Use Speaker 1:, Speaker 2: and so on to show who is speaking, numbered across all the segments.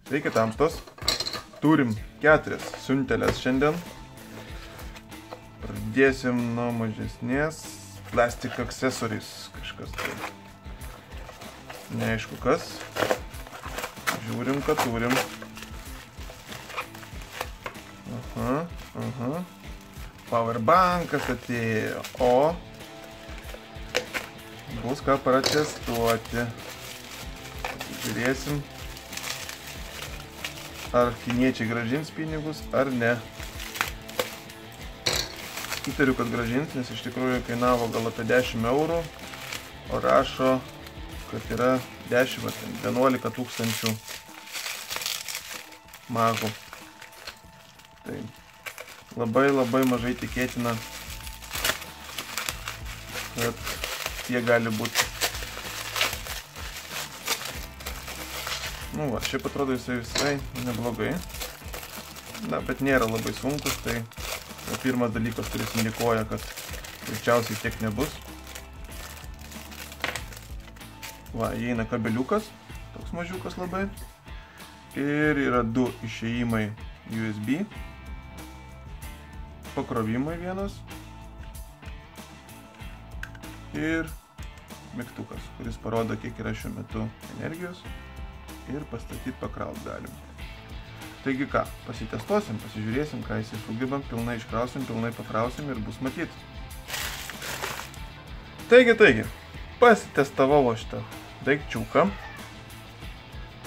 Speaker 1: Sveiki tamstos. Turim 4 siuntelės šiandien. Pradėsim nuo mažesnės. Plastic accessories kažkas tai. Neaišku kas. Žiūrim, ką turim. Powerbankas atėjo. O bus ką pratestuoti. Žiūrėsim, ar kiniečiai grąžins pinigus, ar ne. Įtariu, kad grąžins, nes iš tikrųjų kainavo gal apie 10 eurų, o rašo, kad yra 10-11 tūkstančių magų. Tai labai mažai tikėtina, kad jie gali būti. Nu va, šiaip atrodo jisai visai neblogai. Na, bet nėra labai sunkus, tai pirmas dalykas, kuris indikuoja, kad greičiausiai tiek nebus. Va, įeina kabeliukas, toks mažiukas labai. Ir yra 2 išėjimai USB. Pakrovimai vienas. Ir mygtukas, kuris parodo, kiek yra šiuo metu energijos. Ir pastatyti pakraut galim. Taigi ką, pasitestuosim, pasižiūrėsim, ką jisai sugebam, pilnai iškrausim, pilnai pakrausim ir bus matyt. Taigi, pasitestavau šitą daikčiuką.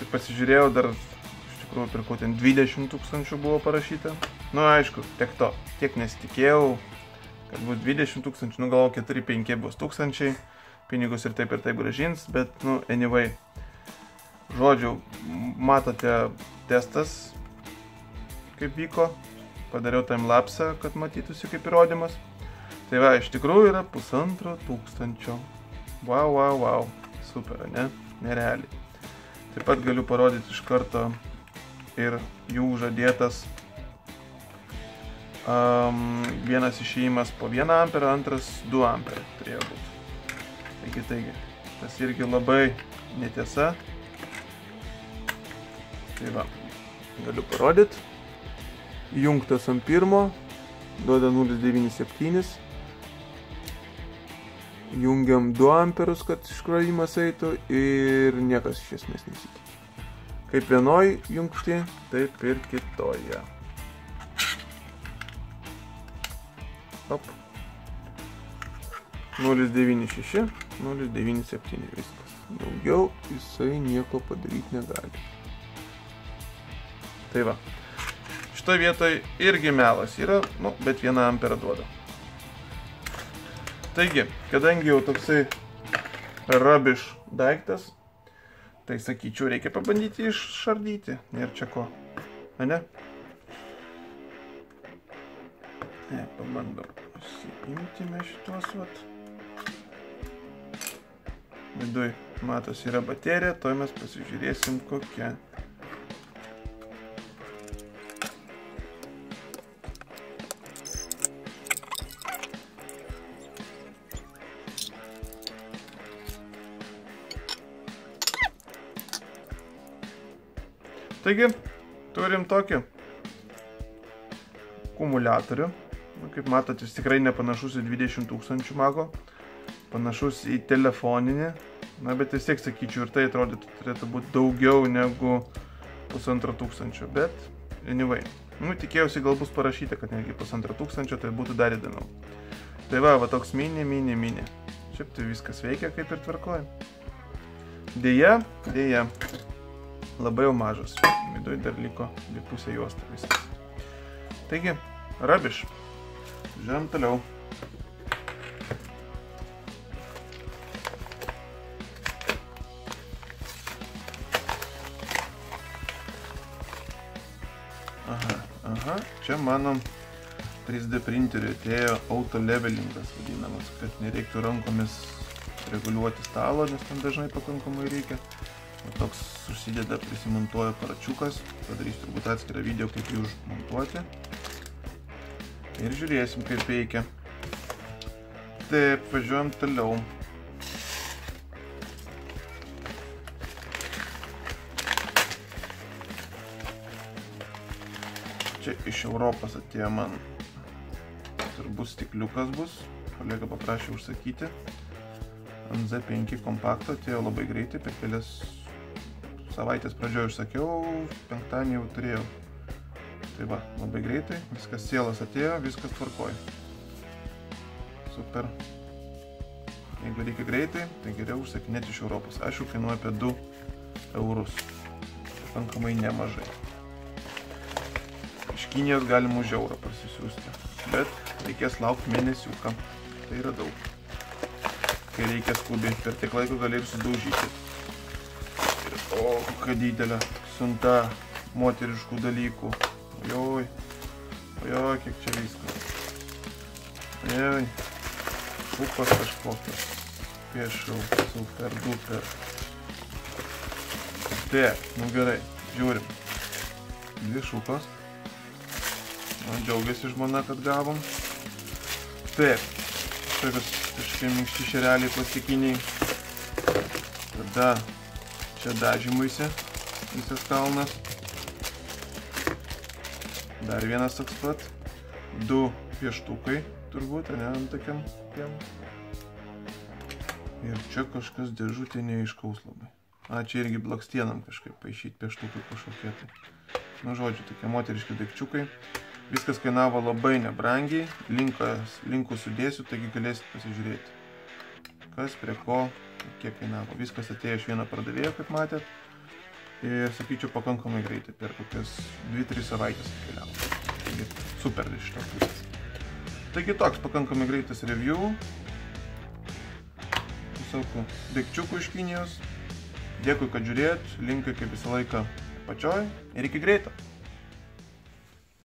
Speaker 1: Tai pasižiūrėjau, dar iš tikrųjų pirkau ten 20 tūkstančių buvo parašyta. Nu aišku, tiek nesitikėjau, kad bus 20 tūkstančių, nu galvo 4-5 bus tūkstančiai, pinigus ir taip gražins, bet nu anyway. Žodžiu, matote testas, kaip vyko, padariau timelapsą, kad matytųsi kaip įrodymas. Tai va, iš tikrųjų yra 1500. Wow, super, ne? Nerealiai. Taip pat galiu parodyti iš karto ir jų žadėtas vienas išėjimas po 1 amperą, antras 2 amperą turėjo būti. Taigi, tas irgi labai netiesa. Tai va, galiu parodyti. Įjungtas ant pirmo, duoda 0,97. Jungiam 2 amperus, kad iškrovimas eitų ir niekas iš esmės nesikeičia. Kaip vienoj jungti, taip ir kitoje. Op. 0,96, 0,97 viskas. Daugiau jisai nieko padaryti negali. Tai va, šitoje vietoje irgi melas yra, nu, bet 1 amperą duoda. Taigi, kadangi jau toksai rubbish daiktas, tai sakyčiau, reikia pabandyti išardyti. Nėra čia ko, ane? Pabandom įsipimtime šitos vat. Viduj matos yra baterija, toj mes pasižiūrėsim kokia. Taigi, turim tokį akumuliatorių. Kaip matot, jis tikrai nepanašus į 20 tūkstančių mago. Panašus į telefoninį. Na, bet vis tiek sakyčiau, ir tai atrodytų turėtų būti daugiau negu 1,5 tūkstančio. Bet, anyway. Nu, tikėjausi gal bus parašyta, kad netgi 1,5 tūkstančio, tai būtų dar įdomiau. Tai va, toks mini. Šiaip tai viskas veikia kaip ir tvarkoja. Deja. Labai jau mažas. Viduj dar liko pusė juosta viskas. Taigi, rubbish. Žiūrėjom toliau. Aha. Čia mano 3D printeriui atėjo auto levelingas vadinamas, kad nereiktų rankomis reguliuoti stalo, nes tam dažnai pakankamai reikia. O toks užsideda, prisimontuoja aparačiukas. Padarysiu turbūt atskirą video, kaip jį užmontuoti. Ir žiūrėsim, kaip veikia. Taip, važiuojam toliau. Čia iš Europos atėjo man turbūt stikliukas bus. Kolega paprašė užsakyti. NZ5 kompakto atėjo labai greitai, per kelias savaitės pradžioje užsakiau, penktadienį jau turėjau. Tai va, labai greitai, viskas sielas atėjo, viskas tvarkoja. Super. Jeigu reikia greitai, tai geriau užsakinėti iš Europos. Aišku, kainuoja apie 2 eurus. Pakankamai nemažai. Iš Kinijos galim už eurą parsisiųsti, bet reikės laukti mėnesiuką. Tai yra daug. Kai reikia skubiai, per tiek laiko gali ir sudaužyti. Ir kokia didelė siunta moteriškų dalykų. Ojoj, kiek čia viskas. Ojoj, šupas kažkokios. Piešau, super, duper. Taip, nu gerai, žiūrim. 2 šupas. Man džiaugiasi žmona, kad gavom. Taip, tokios kažkokie minkšti šereliai plastikiniai. Tada čia dažymuisi visas kalnas. Dar vienas toks pat. 2 pieštukai turbūt, ne, ant tokiam. Ir čia kažkas dėžutė neaiškaus labai. Čia irgi blakstienam kažkaip paišyti pieštukai kažkokie tai. Nu, žodžiu, tokie moteriški daikčiukai. Viskas kainavo labai nebrangiai. Linkų sudėsiu, taigi galėsit pasižiūrėti. Kas, prie ko, kiek kainavo. Viskas atėjo iš vieno pardavėjo, kaip matėt. Ir, sakyčiau, pakankamai greitai. Per kokias 2-3 savaitės atkeliavo. Taigi, super iš šitos pusės. Taigi, toks pakankamai greitas review. Visokių daikčiukų iš Kinijos. Dėkui, kad žiūrėjot. Linkai kaip visą laiką apačioj. Ir iki greito.